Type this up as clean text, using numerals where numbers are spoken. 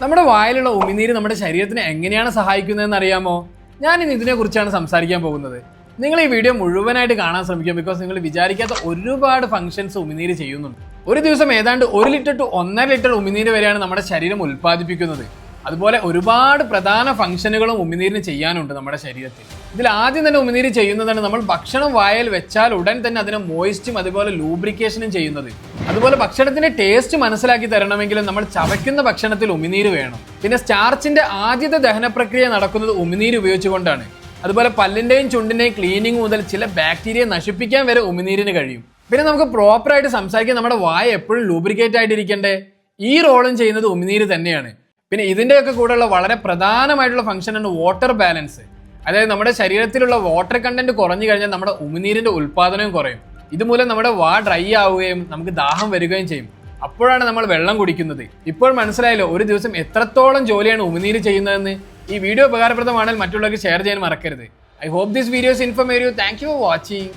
നമ്മുടെ വായിലുള്ള ഉമിനീര് നമ്മുടെ ശരീരത്തിനെ എങ്ങനെയാണ് സഹായിക്കുന്നതെന്ന് അറിയാമോ? ഞാൻ ഇന്ന് ഇതിനെക്കുറിച്ചാണ് സംസാരിക്കാൻ പോകുന്നത്. നിങ്ങൾ ഈ വീഡിയോ മുഴുവനായിട്ട് കാണാൻ ശ്രമിക്കുക. ബിക്കോസ് നിങ്ങൾ വിചാരിക്കാത്ത ഒരുപാട് ഫംഗ്ഷൻസ് ഉമിനീര് ചെയ്യുന്നുണ്ട്. ഒരു ദിവസം ഏതാണ്ട് 1 ലിറ്റർ ടു 1.5 ലിറ്റർ ഉമിനീര് വരെയാണ് നമ്മുടെ ശരീരം ഉൽപ്പാദിപ്പിക്കുന്നത്. അതുപോലെ ഒരുപാട് പ്രധാന ഫംഗ്ഷനുകളും ഉമിനീരിന് ചെയ്യാനുണ്ട് നമ്മുടെ ശരീരത്തിൽ. ഇതിൽ ആദ്യം തന്നെ ഉമിനീര് ചെയ്യുന്നതാണ് നമ്മൾ ഭക്ഷണം വായിൽ വെച്ചാൽ ഉടൻ തന്നെ അതിനെ മോയിസ്റ്റും അതുപോലെ ലൂബ്രിക്കേഷനും ചെയ്യുന്നത്. അതുപോലെ ഭക്ഷണത്തിന്റെ ടേസ്റ്റ് മനസ്സിലാക്കി തരണമെങ്കിലും നമ്മൾ ചവയ്ക്കുന്ന ഭക്ഷണത്തിൽ ഉമിനീര് വേണം. പിന്നെ സ്റ്റാർച്ചിന്റെ ആദ്യത്തെ ദഹന പ്രക്രിയ നടക്കുന്നത് ഉമിനീര് ഉപയോഗിച്ചുകൊണ്ടാണ്. അതുപോലെ പല്ലിന്റെയും ചുണ്ടിന്റെയും ക്ലീനിങ് മുതൽ ചില ബാക്ടീരിയ നശിപ്പിക്കാൻ വരെ ഉമിനീരിന് കഴിയും. പിന്നെ നമുക്ക് പ്രോപ്പറായിട്ട് സംസാരിക്കാൻ നമ്മുടെ വായ എപ്പോഴും ലൂബ്രിക്കേറ്റ് ആയിട്ടിരിക്കണ്ടേ? ഈ റോളും ചെയ്യുന്നത് ഉമിനീര് തന്നെയാണ്. പിന്നെ ഇതിൻ്റെയൊക്കെ കൂടെയുള്ള വളരെ പ്രധാനമായിട്ടുള്ള ഫംഗ്ഷനാണ് വാട്ടർ ബാലൻസ്. അതായത് നമ്മുടെ ശരീരത്തിലുള്ള വാട്ടർ കണ്ടന്റ് കുറഞ്ഞു കഴിഞ്ഞാൽ നമ്മുടെ ഉമിനീരിന്റെ ഉൽപ്പാദനവും കുറയും. ഇതുമൂലം നമ്മുടെ വാ ഡ്രൈ ആവുകയും നമുക്ക് ദാഹം വരികയും ചെയ്യും. അപ്പോഴാണ് നമ്മൾ വെള്ളം കുടിക്കുന്നത്. ഇപ്പോൾ മനസ്സിലായല്ലോ ഒരു ദിവസം എത്രത്തോളം ജോലിയാണ് ഉമിനീര് ചെയ്യുന്നതെന്ന്. ഈ വീഡിയോ ഉപകാരപ്രദമാണെങ്കിൽ മറ്റുള്ളവർക്ക് ഷെയർ ചെയ്യാൻ മറക്കരുത്. I hope this videos informative. Thank you for watching.